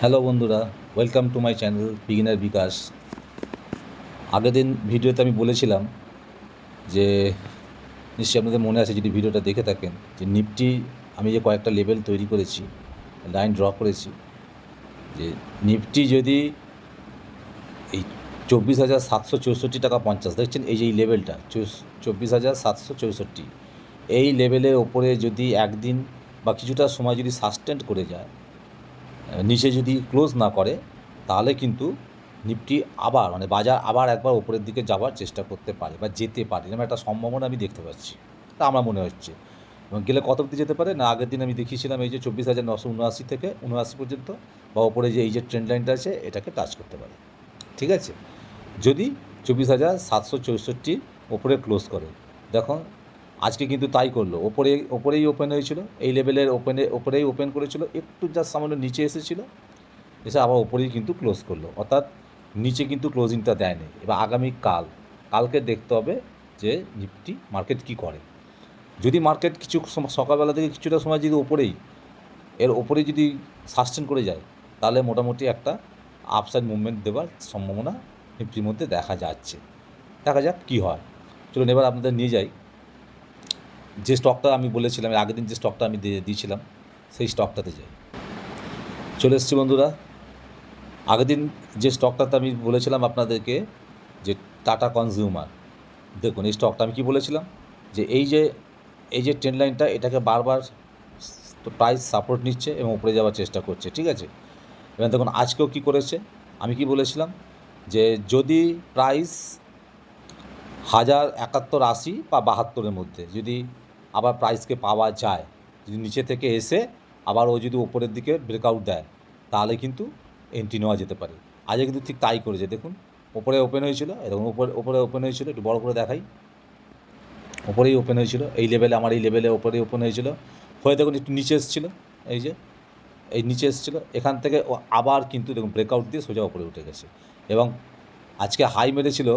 Hello বন্ধুরা, welcome to my channel beginner Bikash. আগের দিন ভিডিওতে আমি বলেছিলাম যে নিশ্চয়ই আপনাদের মনে আছে যদি ভিডিওটা দেখে থাকেন, যে নিফটি আমি যে কয়েকটা লেভেল তৈরি করেছি, লাইন ড্র করেছি, যে নিফটি যদি এই 24,764 টাকা 50 দেখছেন, এই যে এই লেভেলটা 24,764, এই লেভেলের ওপরে যদি একদিন বা কিছুটা সময় যদি সাস্টেন্ড করে যায়, নিচে যদি ক্লোজ না করে, তাহলে কিন্তু নিফটি আবার বাজার আবার একবার ওপরের দিকে যাওয়ার চেষ্টা করতে পারে বা যেতে পারে, এরকম একটা সম্ভাবনা আমি দেখতে পাচ্ছি। তা আমার মনে হচ্ছে। এবং গেলে কত অবধি যেতে পারে না, আগের দিন আমি দেখিয়েছিলাম এই যে 24,979 থেকে 79 পর্যন্ত, বা ওপরে যে এই যে ট্রেন্ড লাইনটা আছে এটাকে টাচ করতে পারে। ঠিক আছে, যদি 24,764 ওপরে ক্লোজ করে। দেখো আজকে কিন্তু তাই করলো, ওপরেই ওপেন হয়েছিল, এই লেভেলের ওপরেই ওপেন করেছিল, একটু জাস্ট সামান্য নিচে এসেছিলো, এসে আবার ওপরেই কিন্তু ক্লোজ করলো, অর্থাৎ নিচে কিন্তু ক্লোজিংটা দেয়নি। এবার কালকে দেখতে হবে যে নিফটি মার্কেট কি করে। যদি মার্কেট কিছু সকালবেলা থেকে কিছুটা সময় যদি এর ওপরেই যদি সাস্টেন করে যায়, তাহলে মোটামুটি একটা আপসাইড মুভমেন্ট দেওয়ার সম্ভাবনা নিফটির মধ্যে দেখা যাচ্ছে। দেখা যাক কী হয়। চলুন এবার আপনাদের নিয়ে যাই যে স্টকটা আমি বলেছিলাম, আগের দিন যে স্টকটা আমি দিয়েছিলাম সেই স্টকটাতে যাই। চলে এসেছি বন্ধুরা। আগের দিন যে স্টকটাতে আমি বলেছিলাম আপনাদেরকে, যে টাটা কনজিউমার। দেখুন এই স্টকটা আমি কি বলেছিলাম, যে এই যে ট্রেন্ড লাইনটা, এটাকে বারবার প্রাইস সাপোর্ট নিচ্ছে এবং উপরে যাওয়ার চেষ্টা করছে। ঠিক আছে, এবার দেখুন আজকেও কি করেছে। আমি কি বলেছিলাম, যে যদি প্রাইস 1,071 80 বা 72-এর মধ্যে যদি আবার প্রাইসকে পাওয়া যায়, যদি নিচে থেকে এসে আবার ও যদি ওপরের দিকে ব্রেকআউট দেয়, তাহলে কিন্তু এন্ট্রি নেওয়া যেতে পারে। আজকে কিন্তু ঠিক তাই করেছে। দেখুন ওপরে ওপেন হয়েছিল, এবং ওপরে ওপেন হয়েছিল, একটু বড় করে দেখাই, ওপরেই ওপেন হয়েছিল, এই লেভেলে, আমার এই লেভেলে ওপরেই ওপেন হয়েছিল, হয়ে দেখুন একটু নিচে এসেছিলো, এই যে এই নিচে এসেছিলো, এখান থেকে ও আবার কিন্তু দেখুন ব্রেকআউট দিয়ে সোজা ওপরে উঠে গেছে। এবং আজকে হাই মেরেছিল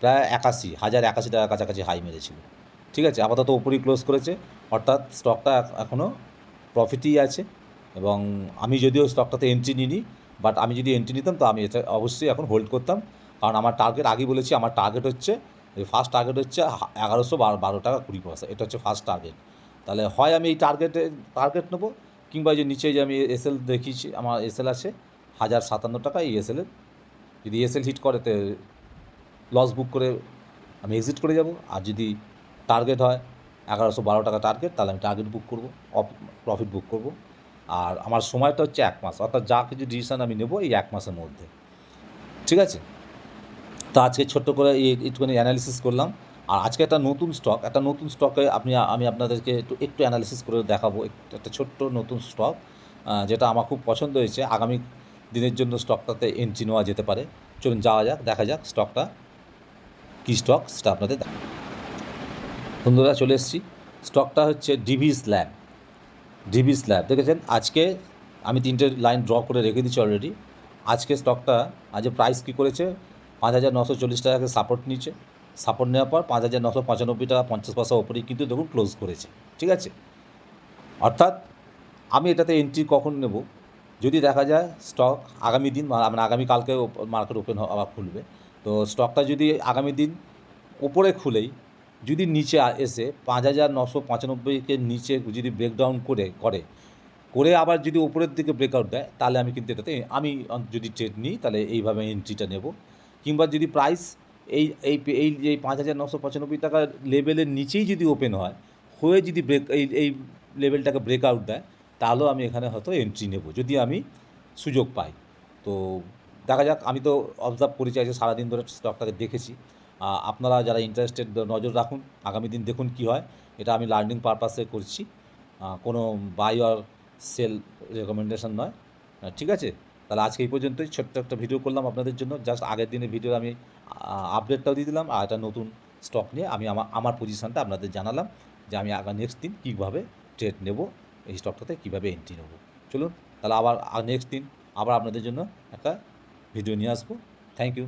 প্রায় 1,080 টাকার কাছাকাছি হাই মেরেছিল। ঠিক আছে, আপাতত ওপরেই ক্লোজ করেছে, অর্থাৎ স্টকটা এখনও প্রফিটই আছে। এবং আমি যদিও স্টকটাতে এন্ট্রি নিইনি, বাট আমি যদি এন্ট্রি নিতাম তো আমি এটা অবশ্যই এখন হোল্ড করতাম। কারণ আমার টার্গেট, আগেই বলেছি, আমার টার্গেট হচ্ছে, ফার্স্ট টার্গেট হচ্ছে 1112 টাকা 20 পয়সা, এটা হচ্ছে ফার্স্ট টার্গেট। তাহলে হয় আমি এই টার্গেট নেবো, কিংবা যে নিচে যে আমি এসএল দেখিয়েছি, আমার এসএল আছে 1,057 টাকা, এই এসএলের যদি এসএল হিট করে তো লস বুক করে আমি এক্সিট করে যাব। আর যদি টার্গেট হয় 1112 টাকা টার্গেট, তাহলে আমি টার্গেট বুক করব, প্রফিট বুক করব। আর আমার সময়টা হচ্ছে 1 মাস, অর্থাৎ যা কিছু ডিসিশান আমি নেব এই 1 মাসের মধ্যে। ঠিক আছে, তো আজকে ছোট্ট করে একটুখানি অ্যানালিসিস করলাম। আর আজকে একটা নতুন স্টকে আমি আপনাদেরকে একটু অ্যানালিসিস করে দেখাবো। একটা ছোট্ট নতুন স্টক, যেটা আমার খুব পছন্দ হয়েছে। আগামী দিনের জন্য স্টকটাতে এন্ট্রি নেওয়া যেতে পারে। চলুন যাওয়া যাক, দেখা যাক স্টকটা কী স্টক, সেটা আপনাদের বন্ধুরা চলে এসেছি। স্টকটা হচ্ছে ডিভি স্ল্যাব দেখেছেন। আজকে আমি 3টে লাইন ড্র করে রেখে দিচ্ছি অলরেডি। আজকে স্টকটা, আজ প্রাইস কী করেছে, 5,940 টাকাকে সাপোর্ট নিচ্ছে, সাপোর্ট নেওয়ার পর 5,995 টাকা 50 পয়সা ওপরেই কিন্তু দেখুন ক্লোজ করেছে। ঠিক আছে, অর্থাৎ আমি এটাতে এন্ট্রি কখন নেব, যদি দেখা যায় স্টক আগামী দিন, আগামীকালকে মার্কেট ওপেন আবার খুলবে, তো স্টকটা যদি আগামী দিন ওপরে খুলেই যদি নিচে এসে 5,995-কে নিচে যদি ব্রেকডাউন করে আবার যদি ওপরের দিকে ব্রেকআউট দেয়, তাহলে আমি কিন্তু এটাতে যদি ট্রেড নিই, তাহলে এইভাবে এন্ট্রিটা নেব। কিংবা যদি প্রাইস এই এই এই যে 5,995 টাকার লেভেলের নিচেই যদি ওপেন হয়ে যদি এই লেভেলটাকে ব্রেকআউট দেয়, তাহলেও আমি এখানে হয়তো এন্ট্রি নেব, যদি আমি সুযোগ পাই। তো দেখা যাক, আমি তো অবজার্ভ করেছি, আজকে সারাদিন ধরে স্টকটাকে দেখেছি। আপনারা যারা ইন্টারেস্টেড নজর রাখুন, আগামী দিন দেখুন কি হয়। এটা আমি লার্নিং পারপাসে করছি, কোনো বাই অর সেল রেকমেন্ডেশন নয়। ঠিক আছে, তাহলে আজকে এই পর্যন্তই, ছোট্ট একটা ভিডিও করলাম আপনাদের জন্য। জাস্ট আগের দিনের ভিডিও আমি আপডেটটাও দিয়ে দিলাম, আর একটা নতুন স্টক নিয়ে আমি আমার পজিশানটা আপনাদের জানালাম, যে আমি নেক্সট দিন কীভাবে ট্রেড নেব, এই স্টকটাতে কীভাবে এন্ট্রি নেব। চলুন তাহলে আবার নেক্সট দিন আবার আপনাদের জন্য একটা ভিডিও নিয়ে আসবো। Thank you.